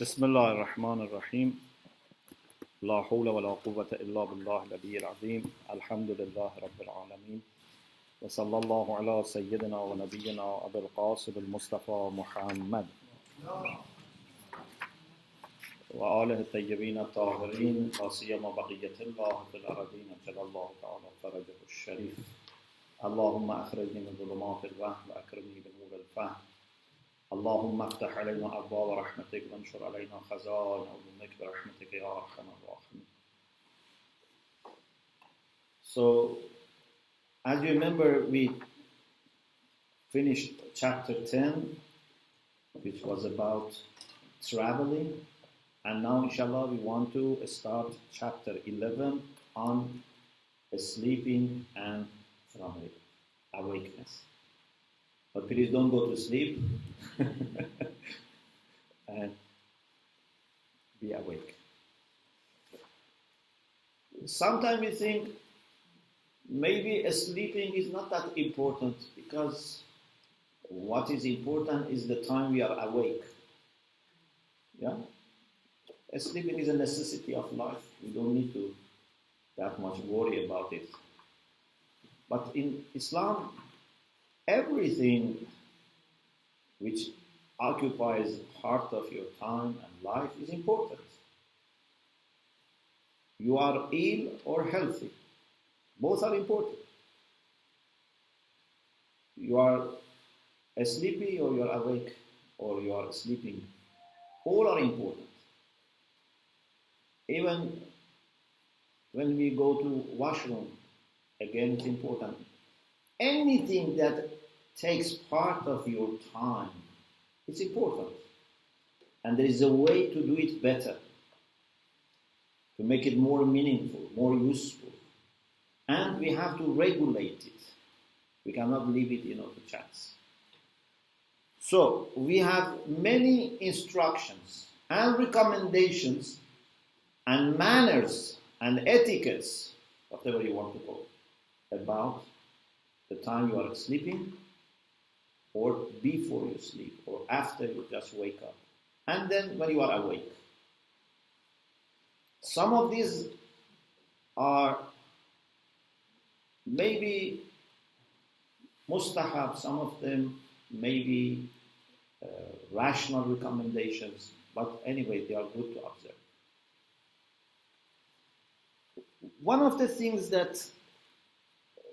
بسم الله الرحمن الرحيم لا حول ولا قوة إلا بالله العلي العظيم الحمد لله رب العالمين وصلى الله على سيدنا ونبينا أبي القاسم المصطفى محمد وآله الطيبين الطاهرين لا سيما بقية الله في الأرضين جل الله تعالى فرجه الشريف اللهم أخرجني من ظلمات الوهم وأكرمني بنور الفهم اللهم افتح علينا أبواب رحمتك وانشر علينا خزائن علومك برحمتك يا أرحم الراحمين. So, as you remember, we finished chapter 10, which was about traveling, and now inshallah we want to start chapter 11 on sleeping and from awakeness. But please don't go to sleep and be awake. Sometimes we think maybe sleeping is not that important because what is important is the time we are awake. Yeah? Sleeping is a necessity of life. We don't need to that much worry about it. But in Islam, everything which occupies part of your time and life is important. You are ill or healthy. Both are important. You are sleepy or you are awake or you are sleeping. All are important. Even when we go to washroom, again it's important. Anything that takes part of your time, it's important. And there is a way to do it better, to make it more meaningful, more useful. And we have to regulate it. We cannot leave it, to chance. So, we have many instructions and recommendations and manners and etiquettes, whatever you want to call it, about the time you are sleeping, or before you sleep, or after you just wake up, and then when you are awake. Some of these are maybe mustahab, some of them maybe rational recommendations, but anyway, they are good to observe. One of the things that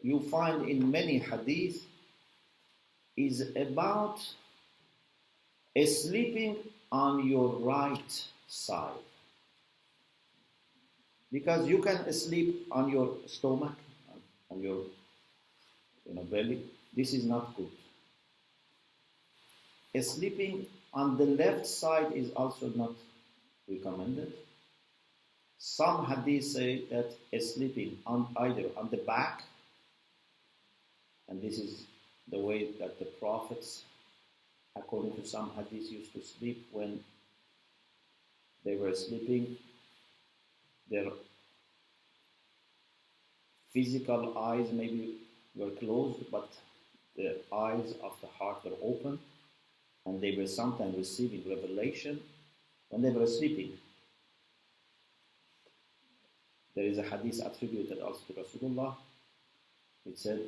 you find in many hadith is about sleeping on your right side. Because you can sleep on your stomach, on your belly. This is not good. Sleeping on the left side is also not recommended. Some hadiths say that sleeping on either on the back, and this is the way that the prophets, according to some hadiths, used to sleep when they were sleeping. Their physical eyes maybe were closed, but the eyes of the heart were open, and they were sometimes receiving revelation when they were sleeping. There is a hadith attributed also to Rasulullah. It said,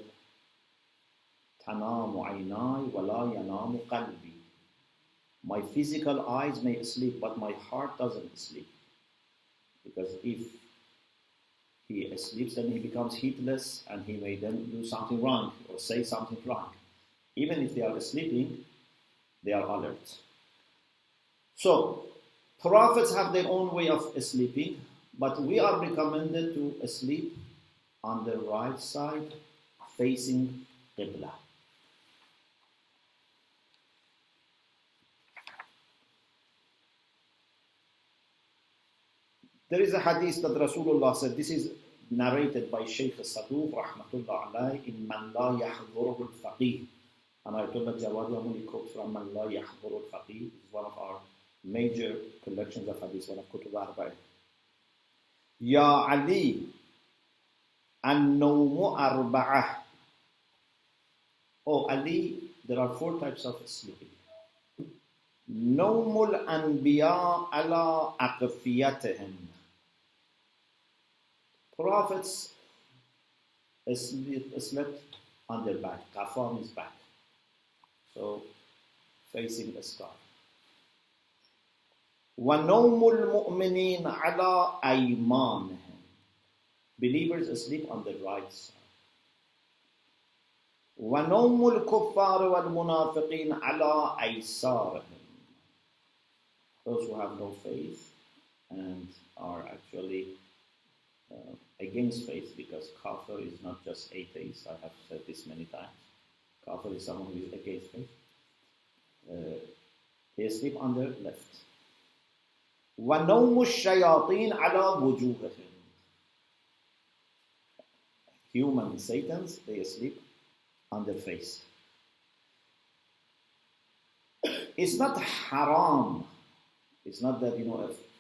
تَنَامُ عَيْنَاي وَلَا يَنَامُ قَلْبِي. My physical eyes may sleep, but my heart doesn't sleep. Because if he sleeps, then he becomes heedless, and he may then do something wrong, or say something wrong. Even if they are sleeping, they are alert. So, prophets have their own way of sleeping, but we are recommended to sleep on the right side, facing Qibla. There is a hadith that Rasulullah said, this is narrated by Sheikh Saduq, rahmatullah alayhi, in Man la yahdhuruhu al-faqih. And Ayatollah Jawadi Amuli quotes from Man la yahdhuruhu al-faqih. It's one of our major collections of hadith, one of Kutub Arba'ah. Ya Ali, an-nawmu arba'ah. Oh Ali, there are 4 types of sleeping. نوم الأنبياء على أقفيتهم. Prophets slept on their back. Qafa means back. So, facing the sky. وَنَوْمُ الْمُؤْمِنِينَ عَلَىٰ أَيْمَانِهِمْ. Believers sleep on the right side. وَنَوْمُ الْكُفَّارِ وَالْمُنَافِقِينَ عَلَىٰ أَيْسَارِهِمْ. Those who have no faith and are actually against faith, because kafir is not just atheist. I have said this many times. Kafir is someone who is against faith. They sleep on their left. وَنَوْمُ الشَّيَاطِينَ عَلَى وُجُوهِهِمْ. Human Satans, they sleep on their face. It's not haram. It's not that,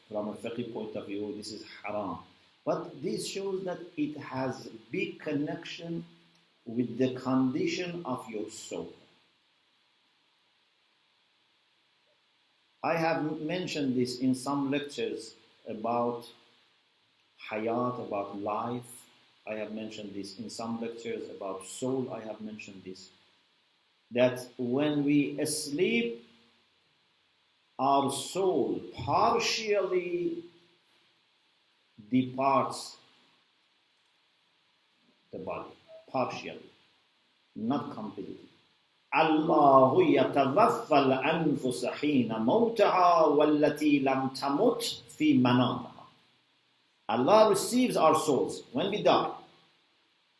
from a fiqh point of view, this is haram. But this shows that it has big connection with the condition of your soul. I have mentioned this in some lectures about hayat, about life. I have mentioned this in some lectures about soul. I have mentioned this. That when we sleep, our soul partially departs the body. Partially. Not completely. الله يتوفى الأنفس حين موتها والتي لم تمت في منامها. Allah receives our souls when we die.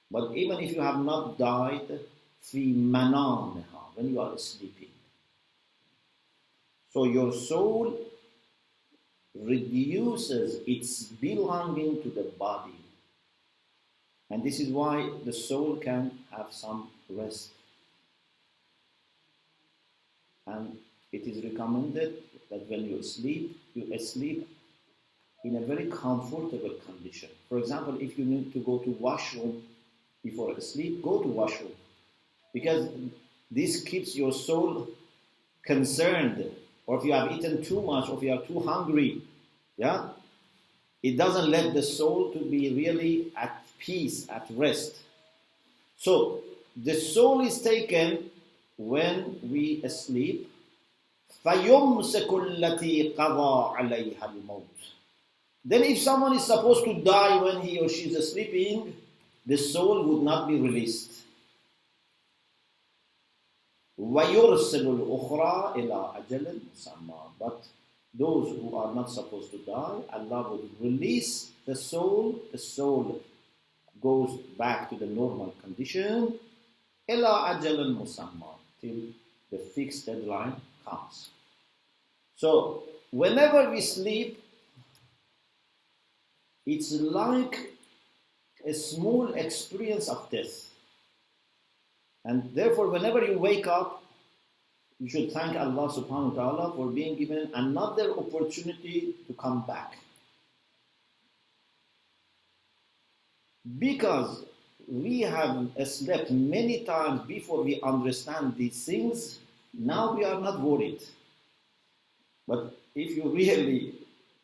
But even if you have not died, في منامها, when you are sleeping. So your soul reduces its belonging to the body. And this is why the soul can have some rest. And it is recommended that when you sleep in a very comfortable condition. For example, if you need to go to washroom before sleep, go to washroom. Because this keeps your soul concerned. Or if you have eaten too much, or if you are too hungry, it doesn't let the soul to be really at peace, at rest. So, the soul is taken when we sleep. فَيُمْسِكُ الَّتِي قَضَى عَلَيْهَا الْمَوْتِ. Then if someone is supposed to die when he or she is sleeping, the soul would not be released. وَيُرْسِلُ الْأُخْرَى إِلَىٰ أَجَلٍ مُسَمًّى. But those who are not supposed to die, Allah would release the soul. The soul goes back to the normal condition. إِلَىٰ أَجَلٍ مُسَمًّى. Till the fixed deadline comes. So, whenever we sleep, it's like a small experience of death. And therefore, whenever you wake up, you should thank Allah subhanahu wa ta'ala for being given another opportunity to come back. Because we have slept many times before we understand these things, now we are not worried. But if you really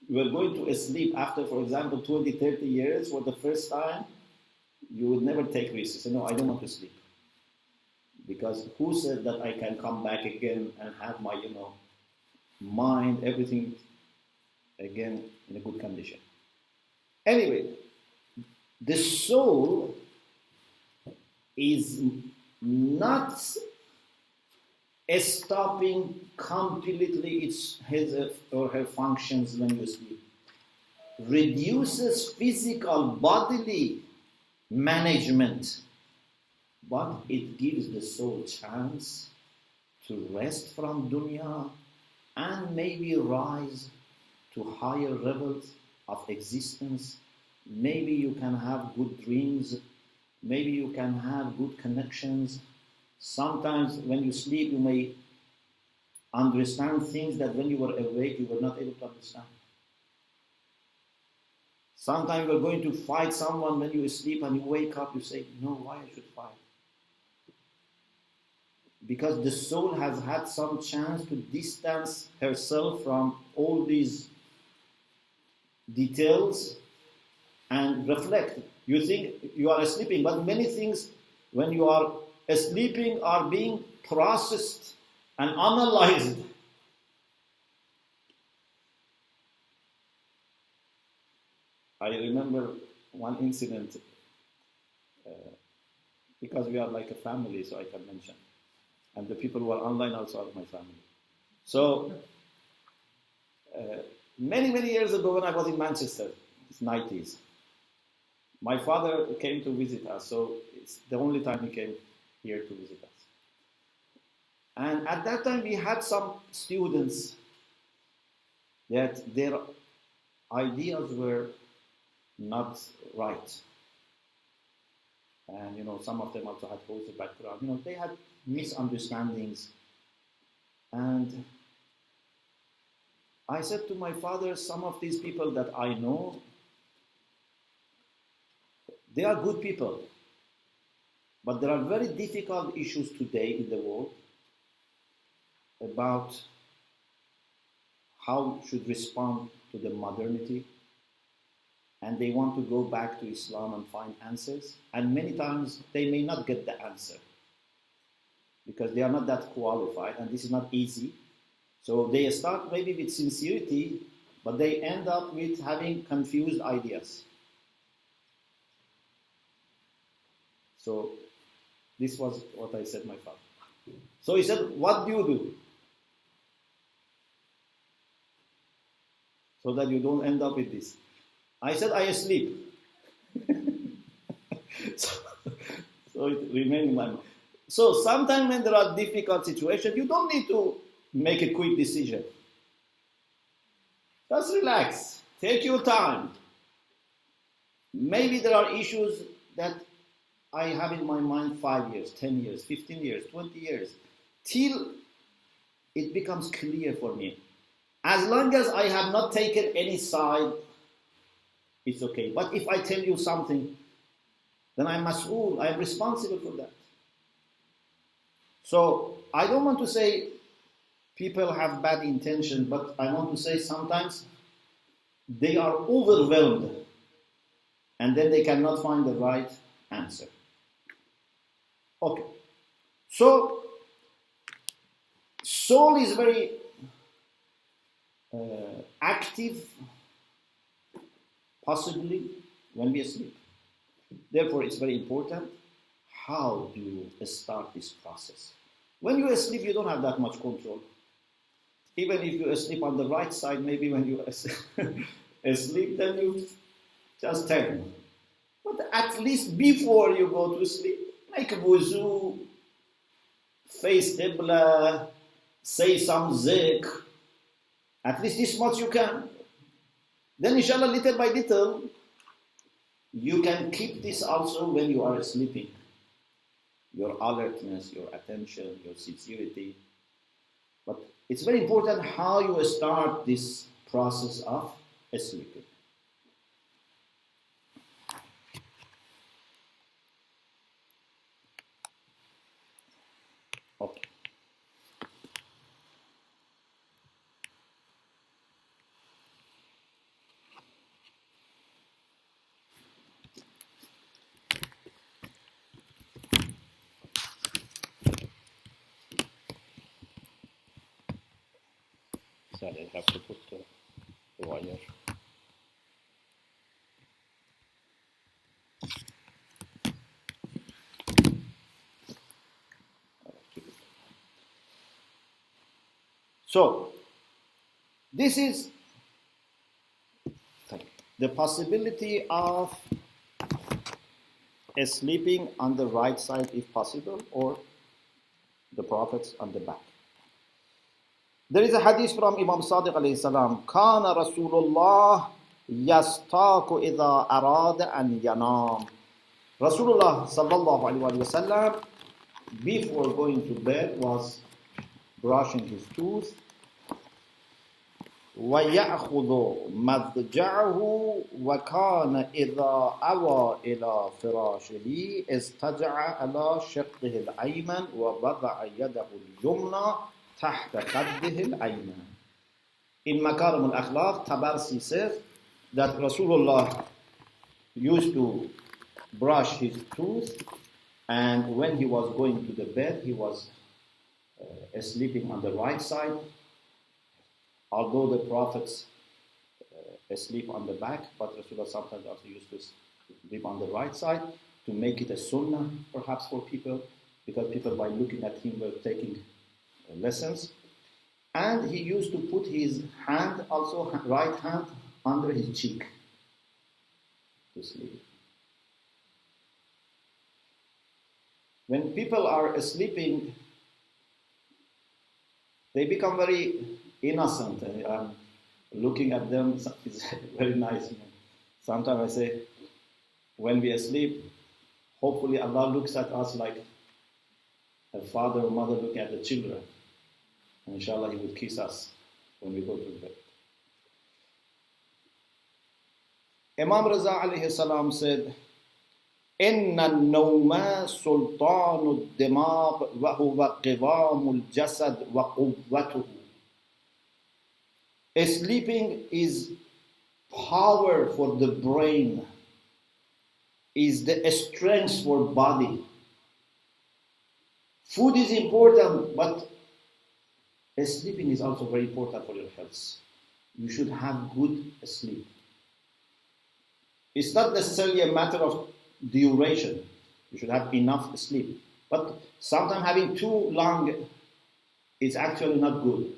were going to sleep after, for example, 20, 30 years for the first time, you would never take risks. You say, no, I don't want to sleep. Because who said that I can come back again and have my, mind, everything again in a good condition? Anyway, the soul is not stopping completely his or her functions when you sleep. Reduces physical bodily management, but it gives the soul chance to rest from dunya and maybe rise to higher levels of existence. Maybe you can have good dreams. Maybe you can have good connections. Sometimes when you sleep, you may understand things that when you were awake, you were not able to understand. Sometimes you are going to fight someone when you sleep and you wake up, you say, no, why I should fight? because the soul has had some chance to distance herself from all these details and reflect. You think you are sleeping, but many things when you are sleeping are being processed and analyzed. I remember one incident, because we are like a family, so I can mention. And the people who are online also are my family. So, many years ago when I was in Manchester, it's 90s, my father came to visit us, so it's the only time he came here to visit us. And at that time we had some students that their ideas were not right. And some of them also had also background. They had misunderstandings. And I said to my father, some of these people that I know, they are good people. But there are very difficult issues today in the world about how should respond to the modernity. And they want to go back to Islam and find answers. And many times they may not get the answer because they are not that qualified, and this is not easy. So they start maybe with sincerity, but they end up with having confused ideas. So this was what I said to my father. So he said, what do you do? So that you don't end up with this. I said, I sleep. so it remained in my mind. So sometimes when there are difficult situations, you don't need to make a quick decision. Just relax. Take your time. Maybe there are issues that I have in my mind 5 years, 10 years, 15 years, 20 years, till it becomes clear for me. As long as I have not taken any side, it's okay. But if I tell you something, then I'm mas'ool, I'm responsible for that. So I don't want to say people have bad intention, but I want to say sometimes they are overwhelmed and then they cannot find the right answer. Okay. So soul is very active, possibly when we sleep. Therefore, it's very important how do you start this process. When you sleep, you don't have that much control. Even if you sleep on the right side, maybe when you sleep, then you just turn. But at least before you go to sleep, make a wuzu, face qibla, say some zikr. At least this much you can. Then inshallah, little by little, you can keep this also when you are sleeping. Your alertness, your attention, your sincerity. But it's very important how you start this process of sleeping. Okay. Sorry, I have to put the wire. So, this is the possibility of sleeping on the right side if possible, or the Prophet's on the back. There is a hadith from Imam Sadiq alayhi salam. Kana Rasulullah yastaku idha arada an yanam. Rasulullah sallallahu alayhi wa sallam, before going to bed, was brushing his tooth ويأخذ مضجعه وكان إذا أوى إلى فراشه استجع على شقه الأيمن ووضع يده اليمنى تحت خده الأيمن. In Makarim al-Akhlaq, Tabarsi says that Rasulullah used to brush his tooth, and when he was going to the bed, he was sleeping on the right side, although the prophets sleep on the back, but Rasulullah sometimes also used to sleep on the right side to make it a sunnah, perhaps for people, because people by looking at him were taking lessons. And he used to put his hand, also right hand, under his cheek to sleep. When people are sleeping, they become very innocent. Looking at them is very nice. Sometimes I say, when we are asleep, hopefully Allah looks at us like a father or mother look at the children. And inshallah, He will kiss us when we go to bed. Imam Raza alayhi salam said, إن النوم سلطان الدماغ وهو قوام الجسد وقوته. Sleeping is power for the brain, is the strength for body. Food is important, but sleeping is also very important for your health. You should have good sleep. It's not necessarily a matter of duration. You should have enough sleep. But sometimes having too long is actually not good.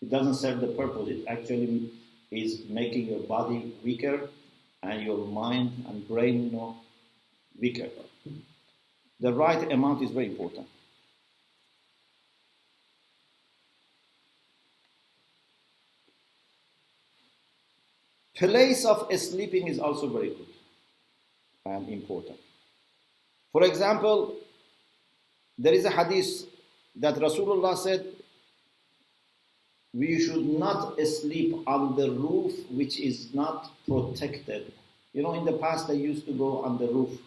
It doesn't serve the purpose. It actually is making your body weaker and your mind and brain, weaker. The right amount is very important. Place of sleeping is also very good and important. For example, there is a hadith that Rasulullah said, we should not sleep on the roof which is not protected. In the past they used to go on the roof.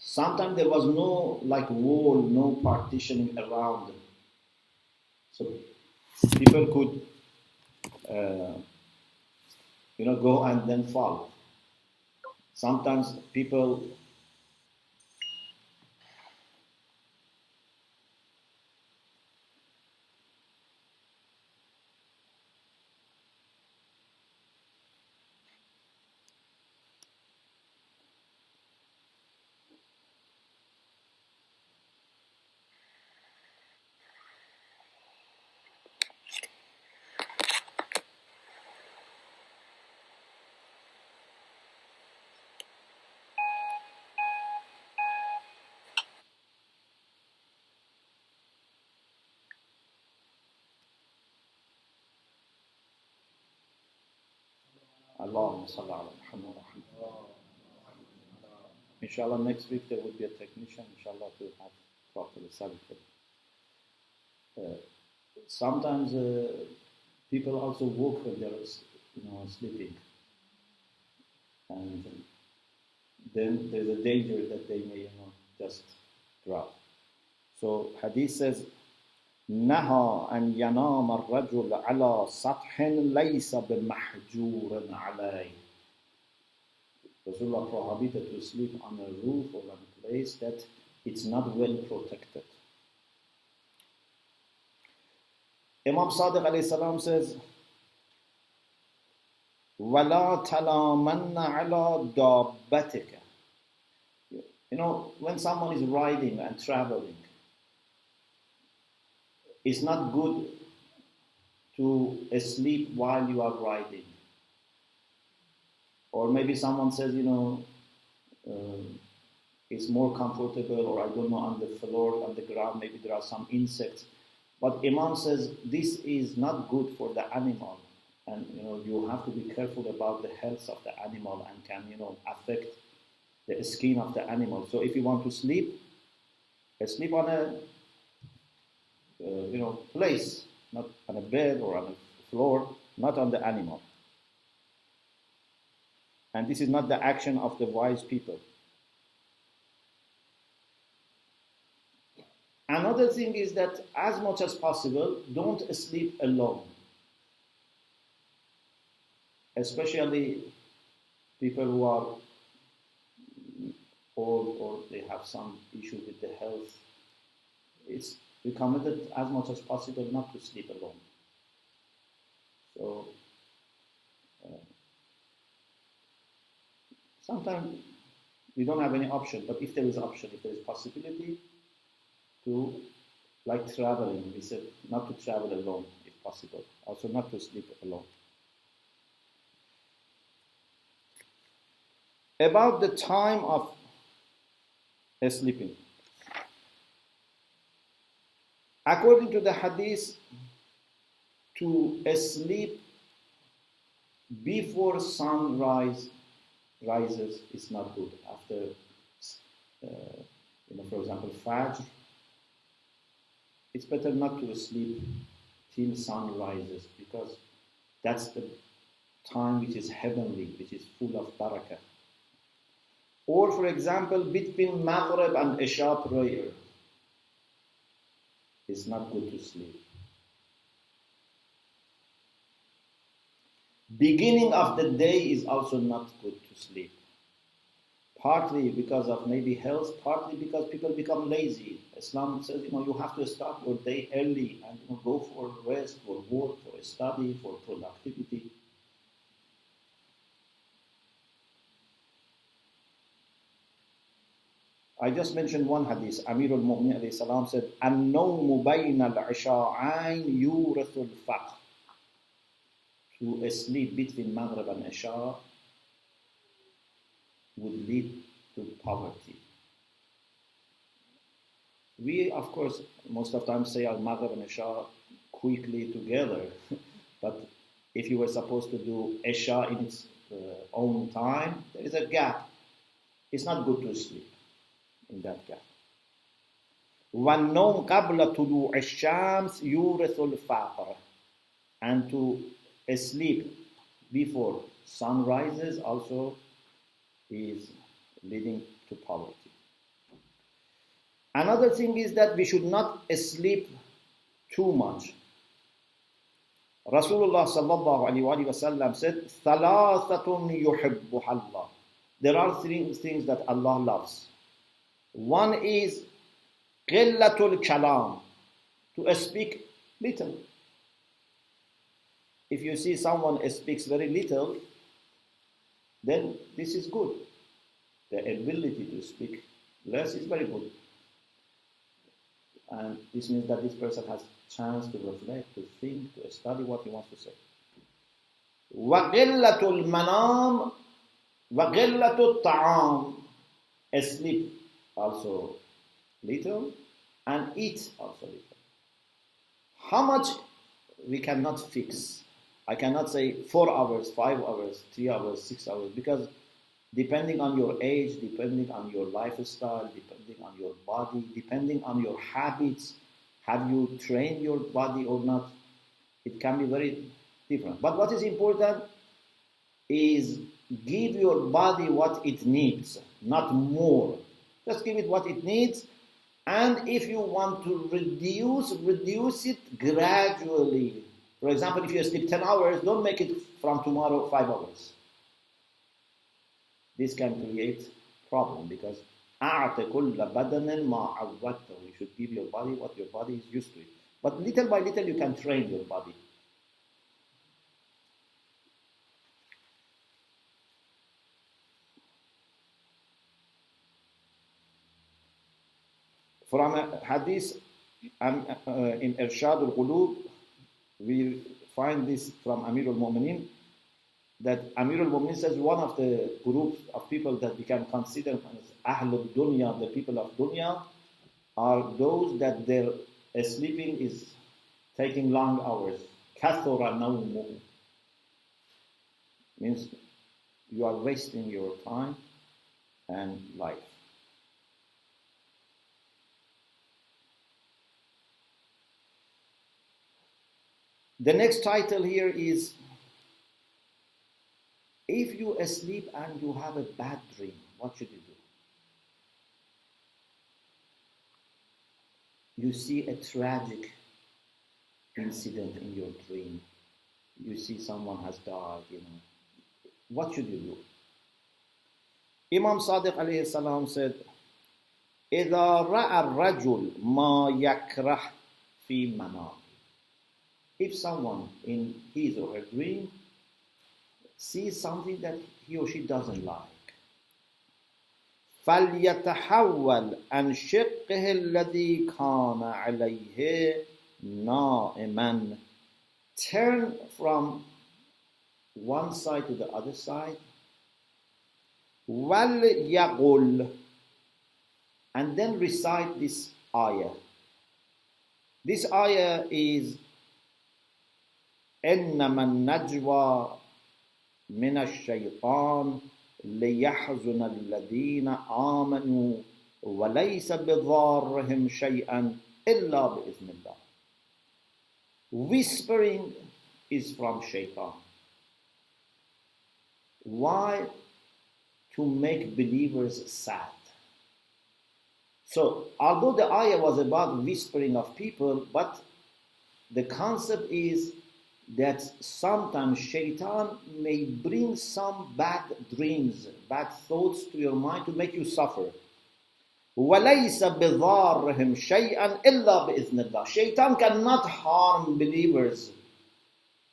Sometimes there was no wall, no partitioning around. So people could go and then fall. Sometimes people Allahumma salli ala Muhammad. Inshallah, next week there will be a technician, inshallah, to have properly saluted. Sometimes people also walk when they're sleeping. And then there's a danger that they may, just drop. So hadith says, نهى أن ينام الرجل على سطح ليس بمحجور عليه. Rasulullah prohibited to sleep on a roof or on a place that it's not well protected. Imam Sadiq alayhi salam says, وَلَا تَلَامَنَّ عَلَى دَابَّتِكَ. When someone is riding and traveling, it's not good to sleep while you are riding. Or maybe someone says, it's more comfortable, or I don't know, on the floor, on the ground, maybe there are some insects. But Imam says this is not good for the animal. And, you have to be careful about the health of the animal and can, affect the skin of the animal. So if you want to sleep on a place, not on a bed or on a floor, not on the animal. And this is not the action of the wise people. Another thing is that as much as possible, don't sleep alone. Especially people who are old or they have some issue with the health. It's recommended as much as possible not to sleep alone. So sometimes we don't have any option, but if there is option, if there is possibility to, like traveling, we said not to travel alone if possible. Also not to sleep alone. About the time of sleeping. According to the hadith, to sleep before sunrise rises is not good. After, for example, Fajr, it's better not to sleep till sun rises because that's the time which is heavenly, which is full of barakah. Or, for example, between Maghrib and Isha prayer, it's not good to sleep. Beginning of the day is also not good to sleep. Partly because of maybe health, partly because people become lazy. Islam says, you have to start your day early and go for rest, for work, for study, for productivity. I just mentioned one hadith. Amir al-Mu'min alayhi salam said, "An-nawmu bayna al-isha'ayn yurathu al-faqr." To sleep between Maghrib and Isha would lead to poverty. We, of course, most of the time say Maghrib and Isha quickly together. But if you were supposed to do Isha in its own time, there is a gap. It's not good to sleep in that gap. وَالنَّوْمُ قَبْلَ طُلُوعِ الشَّمْسِ يُورِثُ الْفَقْرَ. And to sleep before sun rises also is leading to poverty. Another thing is that we should not sleep too much. Rasulullah sallallahu alaihi wasallam said, ثَلَاثَةٌ يُحِبُّهَا اللَّهُ. There are three things that Allah loves. One is قِلَّةُ الْكَلَامِ, to speak little. If you see someone speaks very little, then this is good. The ability to speak less is very good. And this means that this person has chance to reflect, to think, to study what he wants to say. وَقِلَّةُ الْمَنَامِ وَقِلَّةُ الطَّعَامِ. Sleep also little and eat also little. How much we cannot fix. I cannot say 4 hours, 5 hours, 3 hours, 6 hours, because depending on your age, depending on your lifestyle, depending on your body, depending on your habits, have you trained your body or not, it can be very different. But what is important is give your body what it needs, not more. Just give it what it needs, and if you want to reduce it gradually. For example, if you sleep 10 hours, don't make it from tomorrow 5 hours. This can create problem because أَعْتَ كُلَّ بَدَنٍ مَا عَوَّدْتَهُ. You should give your body what your body is used to it. But little by little you can train your body. From a hadith in Irshad al-Qulub, we find this from Amir al-Mu'minin, that Amir al-Mu'minin says one of the groups of people that we can consider as Ahlul Dunya, the people of Dunya, are those that their sleeping is taking long hours. Kathura nawmuhu. Means you are wasting your time and life. The next title here is If you asleep and you have a bad dream, what should you do? You see a tragic incident in your dream. You see someone has died, What should you do? Imam Sadiq alayhi salam said, إِذَا رَأَى الرَّجُلُ مَا يَكْرَهُ فِي مَنَامِهِ. If someone in his or her dream sees something that he or she doesn't like, فَلْيَتَحَوَّلْ عَنْ شِقِّهِ الَّذِي كَانَ عَلَيْهِ نَائِمًا. Turn from one side to the other side. وَلْيَقُلْ. And then recite this ayah. This ayah is إِنَّمَا النَّجْوَى مِنَ الشَّيْطَانِ لِيَحْزُنَ الَّذِينَ آمَنُوا وَلَيْسَ بِضَارِّهِمْ شَيْئًا إِلَّا بِإِذْنِ اللَّهِ. Whispering is from shaitan. Why? To make believers sad. So, although the ayah was about whispering of people, but the concept is that sometimes shaitan may bring some bad dreams, bad thoughts to your mind to make you suffer. وَلَيْسَ بِضَارِّهِمْ شَيْئًا إِلَّا بِإِذْنِ اللَّهِ. Shaitan cannot harm believers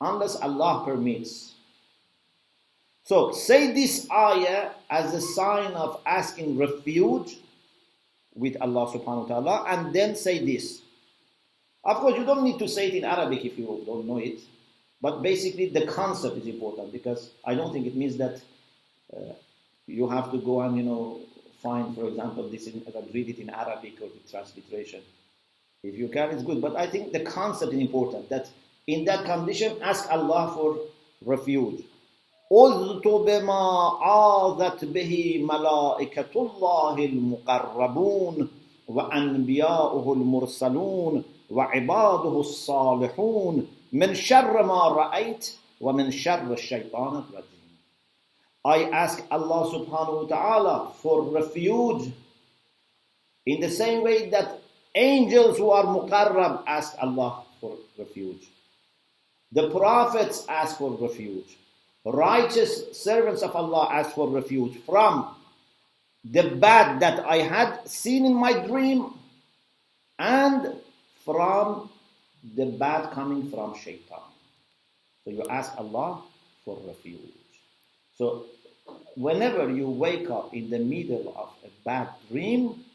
unless Allah permits. So, say this ayah as a sign of asking refuge with Allah subhanahu wa ta'ala, and then say this. Of course, you don't need to say it in Arabic if you don't know it, but basically the concept is important, because I don't think it means that you have to go and, find, for example, this read it in Arabic or the transliteration. If you can, it's good, but I think the concept is important, that in that condition, ask Allah for refuge. أُذْتُ بِمَا عَاذَتْ بِهِ مَلَائِكَةُ اللَّهِ الْمُقَرَّبُونَ وَأَنْبِيَاؤُهُ الْمُرْسَلُونَ وَعِبَادُهُ الصَّالِحُونَ مِنْ شَرِّ مَا رَأَيْتَ وَمِنْ شَرِّ الشَّيْطَانِ الرَّجِيمِ. I ask Allah subhanahu wa ta'ala for refuge in the same way that angels who are muqarrab ask Allah for refuge. The prophets ask for refuge. Righteous servants of Allah ask for refuge from the bad that I had seen in my dream and from the bad coming from shaitan. So you ask Allah for refuge. So whenever you wake up in the middle of a bad dream,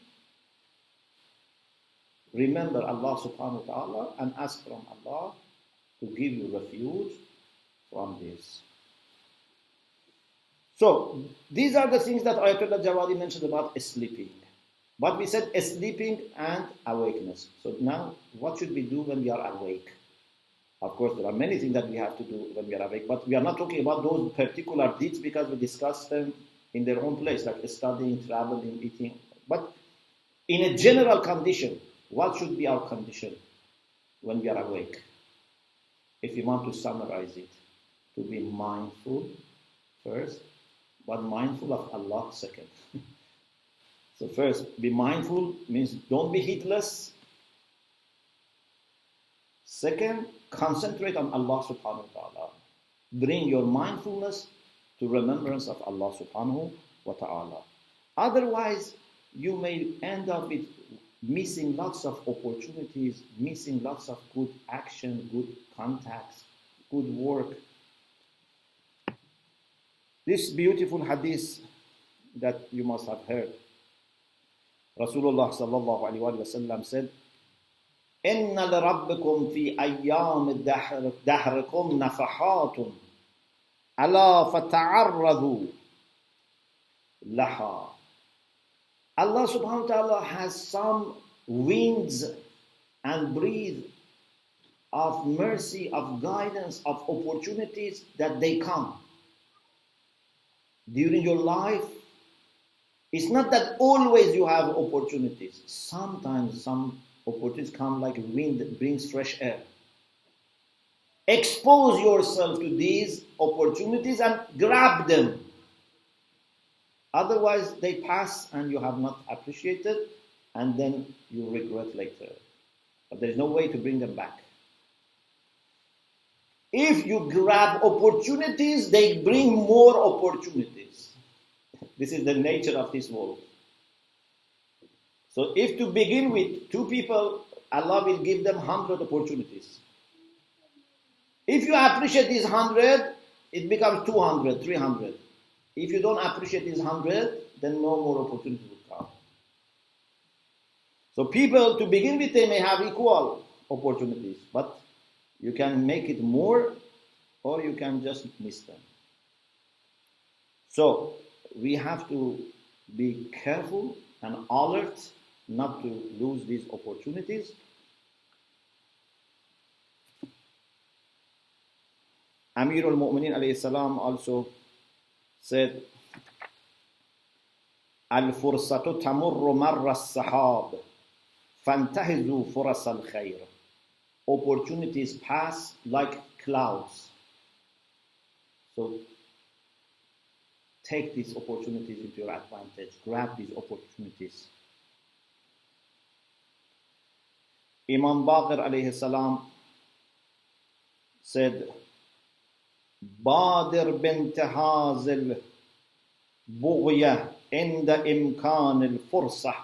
remember Allah subhanahu wa ta'ala and ask from Allah to give you refuge from this. So, these are the things that Ayatollah Jawadi mentioned about sleeping. But we said sleeping and awakeness. So now, what should we do when we are awake? Of course, there are many things that we have to do when we are awake, but we are not talking about those particular deeds because we discussed them in their own place, like studying, traveling, eating. But in a general condition, what should be our condition when we are awake? If you want to summarize it, to be mindful first, but mindful of Allah second. So first, be mindful means don't be heedless. Second, concentrate on Allah subhanahu wa ta'ala. Bring your mindfulness to remembrance of Allah subhanahu wa ta'ala. Otherwise, you may end up with missing lots of opportunities, missing lots of good action, good contacts, good work. This beautiful hadith that you must have heard, Rasulullah sallallahu alaihi wasallam said, إِنَّ لِرَبِّكُمْ فِي أَيَّامِ دَهْرِكُمْ نَفَحَاتٌ أَلَا فَتَعَرَّضُوا لَهَا. Allah subhanahu wa ta'ala has some winds and breeze of mercy, of guidance, of opportunities that they come during your life. It's not that always you have opportunities. Sometimes some opportunities come like wind that brings fresh air. Expose yourself to these opportunities and grab them. Otherwise, they pass and you have not appreciated, and then you regret later. But there is no way to bring them back. If you grab opportunities, they bring more opportunities. This is the nature of this world. So if to begin with, 2 people, Allah will give them 100 opportunities. If you appreciate these 100, it becomes 200, 300. If you don't appreciate these 100, then no more opportunities will come. So people, to begin with, they may have equal opportunities, but you can make it more, or you can just miss them. So we have to be careful and alert not to lose these opportunities. Amir al-Mu'minin alayhi salam also said, Al-fursatu tamurru marra as-sahab, fantahizu furas al-khayr. Opportunities pass like clouds. So take these opportunities into your advantage. Grab these opportunities. Imam Baqir alayhi salam said, Badir bintihaz al-bughya inda imkan al-fursah.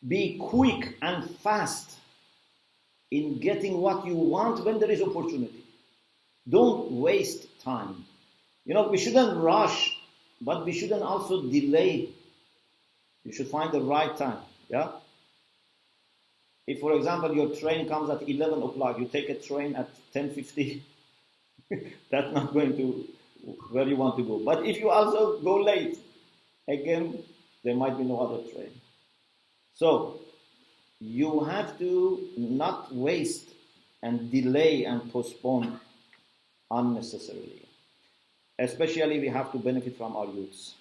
Be quick and fast in getting what you want when there is opportunity. Don't waste time. We shouldn't rush, but we shouldn't also delay. You should find the right time. Yeah? If, for example, your train comes at 11 o'clock, you take a train at 10:50, that's not going to where you want to go. But if you also go late, again, there might be no other train. So, you have to not waste and delay and postpone unnecessarily. Especially we have to benefit from our youths.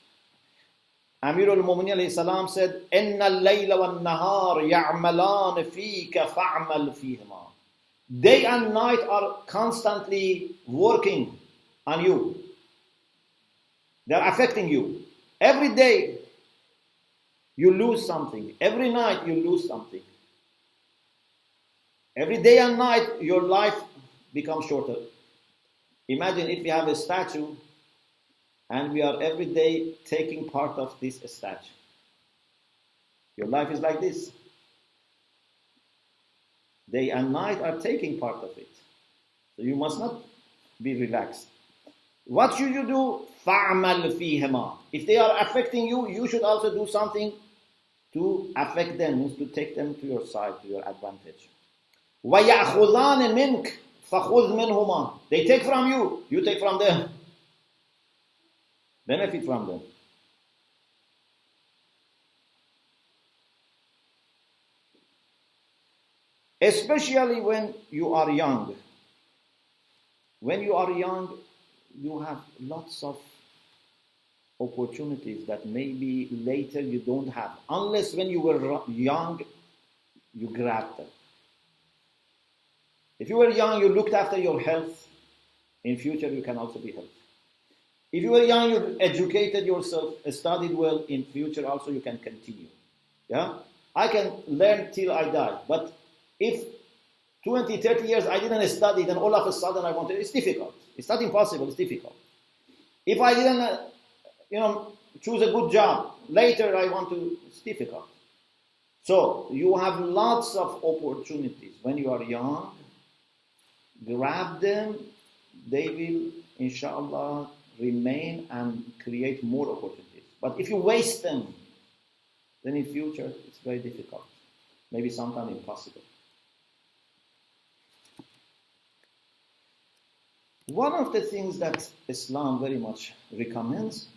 Amir al-Mu'minin alayhi salam said, Inna al-layla wal-nahar ya'malan fika fa'mal fihima. Day and night are constantly working on you. They are affecting you. Every day you lose something. Every night you lose something. Every day and night your life becomes shorter. Imagine if we have a statue and we are every day taking part of this statue. Your life is like this. Day and night are taking part of it. So you must not be relaxed. What should you do? فَعْمَلْ فِيهِمَا. If they are affecting you, you should also do something to affect them, means to take them to your side, to your advantage. وَيَأْخُذَانِ مِنْكَ فَخُذْ مِنْهُمَا. They take from you, you take from them. Benefit from them. Especially when you are young. When you are young, you have lots of opportunities that maybe later you don't have. Unless when you were young, you grabbed them. If you were young, you looked after your health. In future, you can also be healthy. If you were young, you educated yourself, studied well. In future, also you can continue. Yeah, I can learn till I die. But if 20, 30 years I didn't study, then all of a sudden I wanted, it's difficult. It's not impossible, it's difficult. If I didn't, choose a good job, later I want to, it's difficult. So you have lots of opportunities. When you are young, grab them, they will, inshallah, remain and create more opportunities. But if you waste them, then in future it's very difficult. Maybe sometimes impossible. One of the things that Islam very much recommends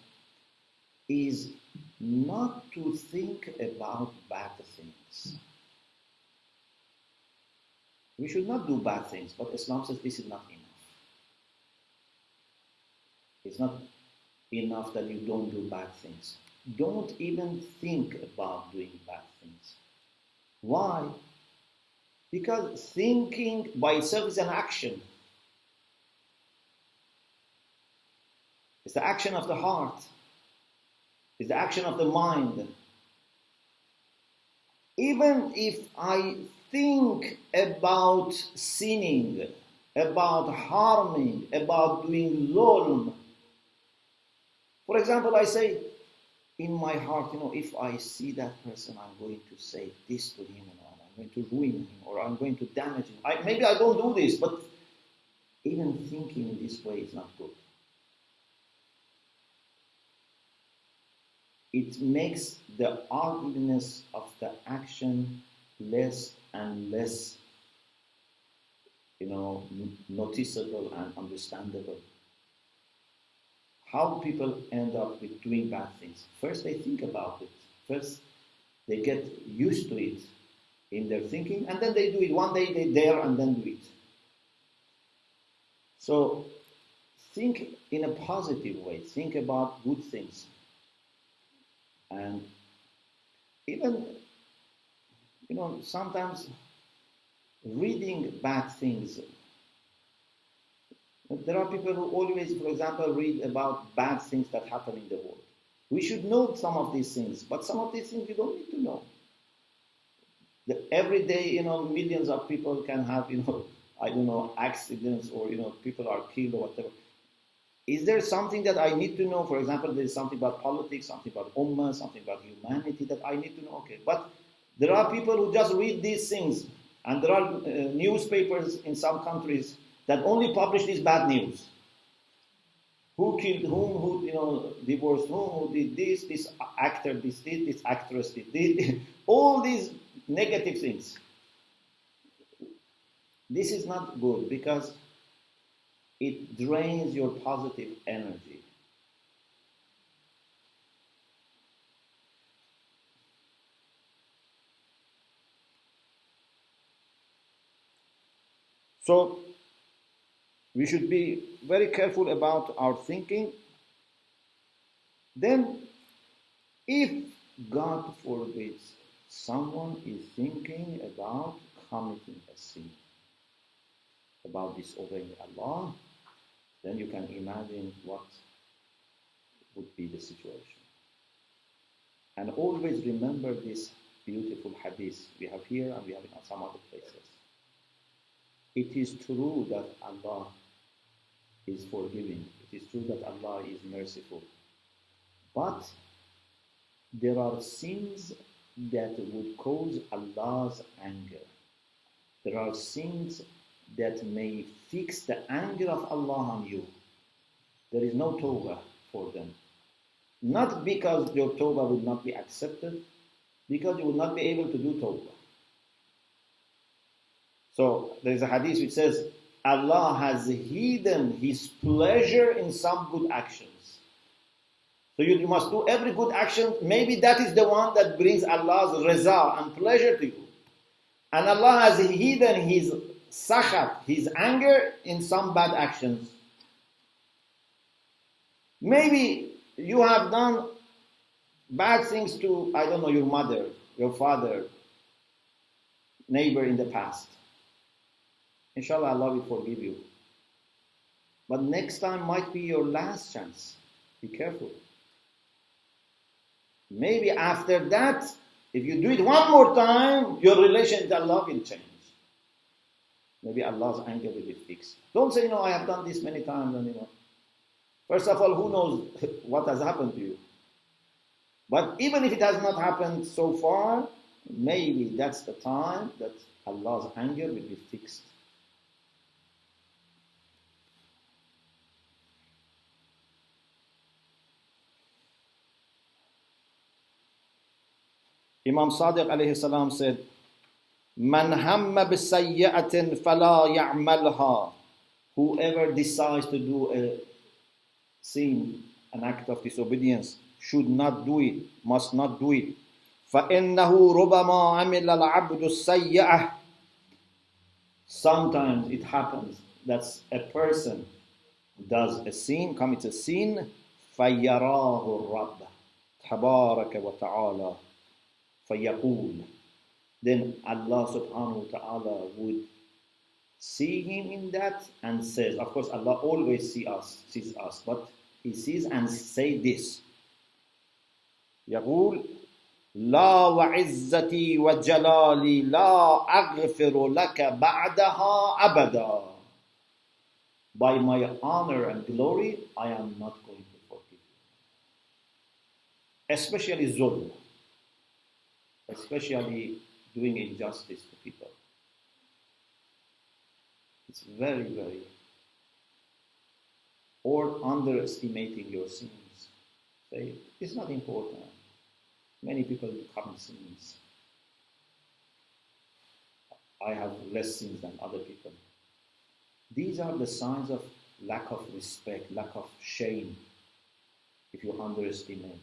is not to think about bad things. We should not do bad things, but Islam says this is not enough. It's not enough that you don't do bad things. Don't even think about doing bad things. Why? Because thinking by itself is an action. It's the action of the heart. It's the action of the mind. Even if I think about sinning, about harming, about doing zulm. For example, I say in my heart, if I see that person, I'm going to say this to him, or I'm going to ruin him, or I'm going to damage him. Maybe I don't do this, but even thinking in this way is not good. It makes the arguableness of the action less and less, noticeable and understandable. How people end up with doing bad things? First, they think about it. First, they get used to it in their thinking, and then they do it. One day they dare and then do it. So, think in a positive way. Think about good things. And even, sometimes reading bad things. There are people who always, for example, read about bad things that happen in the world. We should know some of these things, but some of these things we don't need to know. Every day, millions of people can have, accidents, or, people are killed or whatever. Is there something that I need to know? For example, there is something about politics, something about ummah, something about humanity that I need to know. Okay, but there are people who just read these things, and there are newspapers in some countries that only publish this bad news. Who killed whom? Who divorced whom? Who did this? This actor did this actress did this. All these negative things. This is not good because it drains your positive energy. So, we should be very careful about our thinking. Then, if, God forbids, someone is thinking about committing a sin, about disobeying Allah, then you can imagine what would be the situation. And always remember this beautiful hadith we have here and we have in some other places. It is true that Allah is forgiving. It is true that Allah is merciful. But there are sins that would cause Allah's anger. There are sins that may fix the anger of Allah on you. There is no tawbah for them. Not because your tawbah will not be accepted, because you will not be able to do tawbah. So there is a hadith which says, Allah has hidden His pleasure in some good actions. So you must do every good action. Maybe that is the one that brings Allah's reza and pleasure to you. And Allah has hidden His sakhat, His anger in some bad actions. Maybe you have done bad things to, your mother, your father, neighbor in the past. Inshallah, Allah will forgive you. But next time might be your last chance. Be careful. Maybe after that, if you do it one more time, your relation with Allah will change. Maybe Allah's anger will be fixed. Don't say, I have done this many times. And, First of all, who knows what has happened to you? But even if it has not happened so far, maybe that's the time that Allah's anger will be fixed. Imam Sadiq alayhi salam said, Man hamma bisayyatin fala ya'malha. Whoever decides to do a sin, an act of disobedience, should not do it, must not do it. فَإِنَّهُ رُبَمَا عَمِلَ الْعَبْدُ السَّيِّئَةِ. Sometimes it happens that a person does a sin, commits a sin, فَيَرَاهُ الرَّبَّ تَبَارَكَ وَتَعَالَى فَيَقُولُ. then Allah subhanahu wa ta'ala would see him in that and says, of course Allah always sees us, but he sees and say this. يقول لا وعزتي وجلالي لا أغفر لك بعدها أبدا. By my honor and glory, I am not going to forgive you. Especially zulm, especially doing injustice to people. It's very, very, or underestimating your sins. Say, it's not important. Many people commit sins. I have less sins than other people. These are the signs of lack of respect, lack of shame, if you underestimate.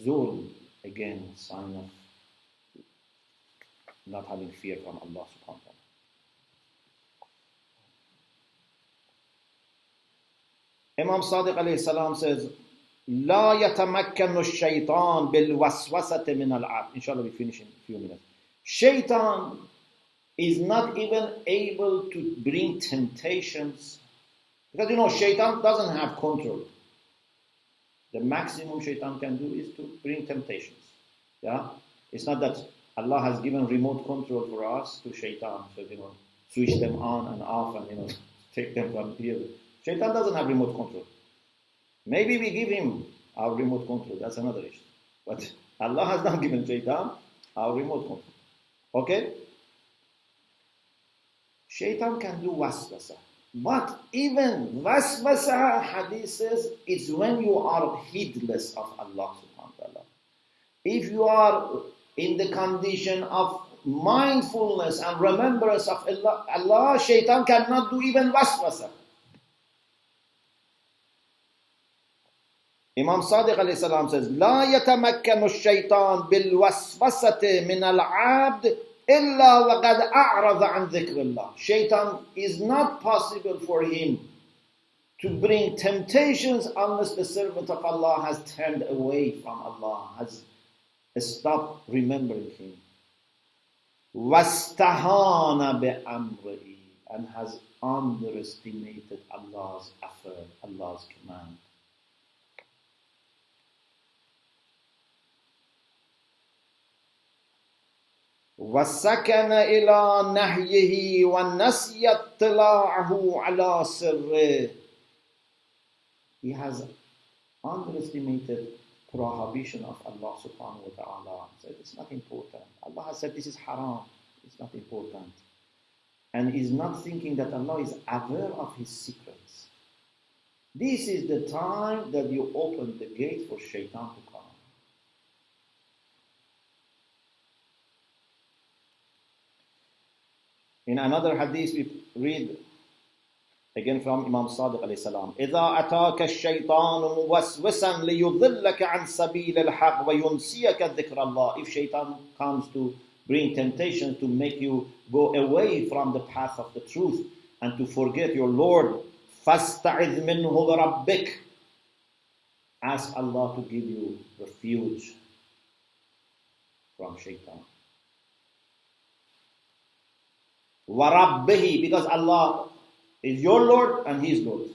Zulm, again, sign of not having fear from Allah subhanahu wa ta'ala. Imam Sadiq alayhi salam says, لا يتمكن الشيطان بالوسوسة من العبد. Inshallah we finish in a few minutes. Shaitan is not even able to bring temptations. Because shaitan doesn't have control. The maximum shaitan can do is to bring temptations. Yeah? It's not that Allah has given remote control for us to shaitan. So, switch them on and off and, take them from here. Shaitan doesn't have remote control. Maybe we give him our remote control. That's another issue. But Allah has not given shaitan our remote control. Okay? Shaitan can do waswasa. But even waswasa, hadith says, it's when you are heedless of Allah subhanahu wa ta'ala. If you are in the condition of mindfulness and remembrance of Allah, shaitan cannot do even waswasa. Imam Sadiq alayhi salam says, لا يتمكن الشيطان بالوسوسة من العبد إلا وقد أعرض عن ذكر الله. Shaitan is not possible for him to bring temptations unless the servant of Allah has turned away from Allah, has stopped remembering him. وَاسْتَهَانَ بِأَمْرِهِ, and has underestimated Allah's affair, Allah's command. وَسَكَنَ إِلَى نَهْيِهِ وَنَسْيَ اطِّلَاعَهُ عَلَى سِرِّهِ. He has underestimated prohibition of Allah subhanahu wa ta'ala. Said it's not important. Allah has said this is haram. It's not important. And is not thinking that Allah is aware of his secrets. This is the time that you open the gate for shaitan to come. In another hadith we read, again from Imam Sadiq alayhi salam, إِذَا أَتَاكَ الشَّيْطَانُ مُوَسْوِسًا لِيُضِلَّكَ عَنْ سَبِيلِ الْحَقِّ وَيُنْسِيَكَ ذِكْرَ اللَّهِ. If shaitan comes to bring temptation to make you go away from the path of the truth and to forget your Lord, فَاسْتَعِذْ مِنْهُ بِرَبِّكَ. Ask Allah to give you refuge from shaitan. وَرَبِّهِ, because Allah is your Lord and His Lord.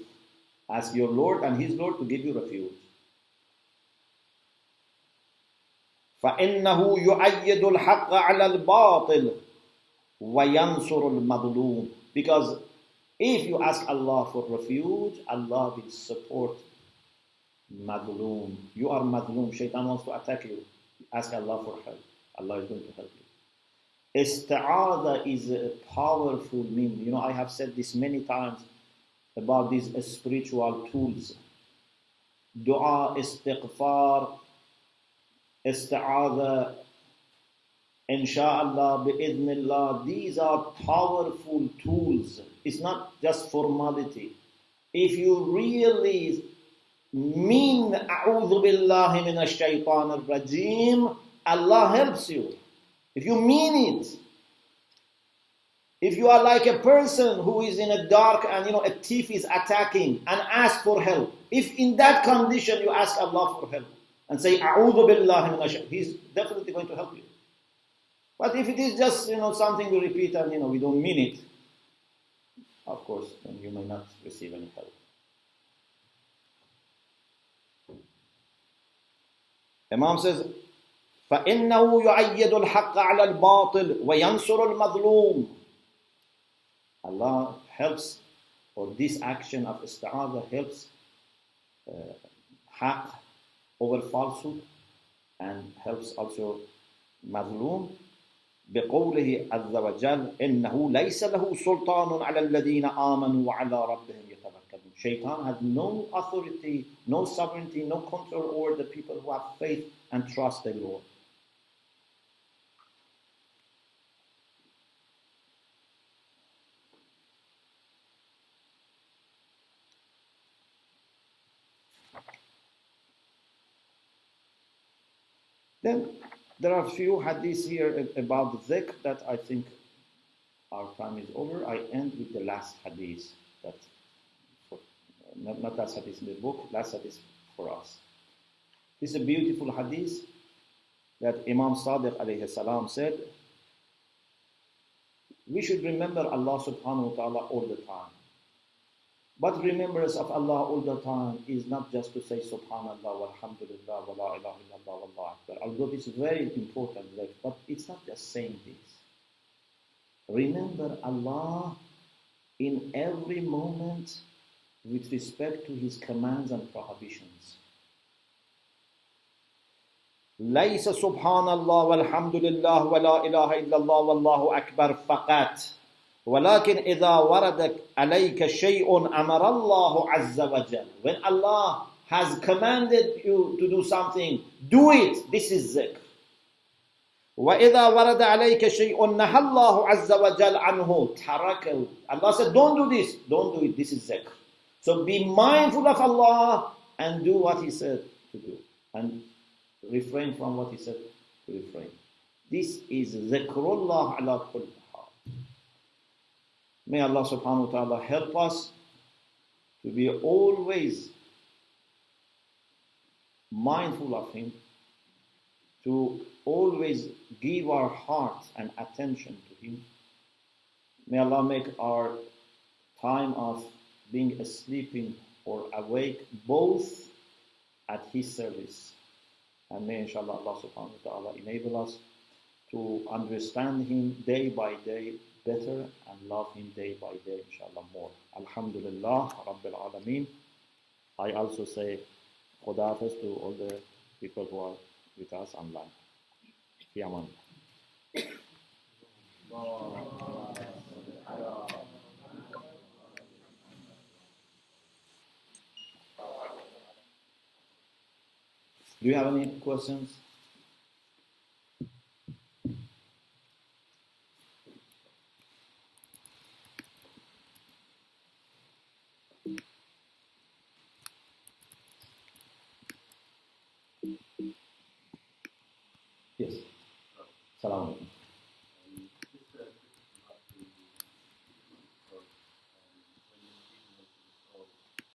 Ask your Lord and His Lord to give you refuge. فَإِنَّهُ يُؤَيِّدُ الْحَقَّ عَلَى الْبَاطِلِ وَيَنْصُرُ الْمَظْلُومِ. Because if you ask Allah for refuge, Allah will support madloom. You are madloom. Shaitan wants to attack you. Ask Allah for help. Allah is going to help you. Isti'adha is a powerful means. I have said this many times about these spiritual tools. Dua, istighfar, isti'adha, insha'Allah, bi'idhnillah. These are powerful tools. It's not just formality. If you really mean a'udhu billahi minash shaitanir rajim, Allah helps you. If you mean it, if you are like a person who is in a dark and a thief is attacking and ask for help, if in that condition you ask Allah for help and say, A'udhu billahi minash, He's definitely going to help you. But if it is just something we repeat and we don't mean it, of course, then you may not receive any help. Imam says, فَإِنَّهُ يُعَيِّدُ الْحَقَّ عَلَى الْبَاطِلِ وَيَنْصُرُ الْمَظْلُومِ. Allah helps, or this action of isti'adha helps haqq over falsehood, and helps also mazloom. بقوله عز وجل إنه ليس له سلطان على الذين آمنوا وعلى ربهم يتوكلون. Shaitan has no authority, no sovereignty, no control over the people who have faith and trust their Lord. Then there are a few hadiths here about dhikr that I think our time is over. I end with the last hadith, not last hadith in the book, last hadith for us. This is a beautiful hadith that Imam Sadiq alayhi salam said, we should remember Allah subhanahu wa ta'ala all the time. But remembrance of Allah all the time is not just to say Subhanallah, walhamdulillah, wa la ilaha illallah, wallahu akbar. Although this is very important, but it's not just saying this. Remember Allah in every moment with respect to His commands and prohibitions. ليس سبحان الله والحمد لله ولا إله إلا الله والله أكبر فقط ولكن إذا ورد عليك شيء أمر الله عز وجل. When Allah has commanded you to do something, do it. This is zikr. وإذا ورد عليك شيء نهى الله عز وجل عنه تركه. Allah said, don't do this, don't do it. This is zikr. So be mindful of Allah and do what He said to do, and refrain from what He said to refrain. This is zikrullah ala kulli hal. May Allah subhanahu wa ta'ala help us to be always mindful of Him, to always give our heart and attention to Him. May Allah make our time of being sleeping or awake both at His service. And may inshallah Allah subhanahu wa ta'ala enable us to understand Him day by day better and love Him day by day inshallah more. Alhamdulillah Rabbil Alameen. I also say Khuda Hafiz to all the people who are with us online. Fi aman. Do you have any questions? Yes. Assalamu alaikum.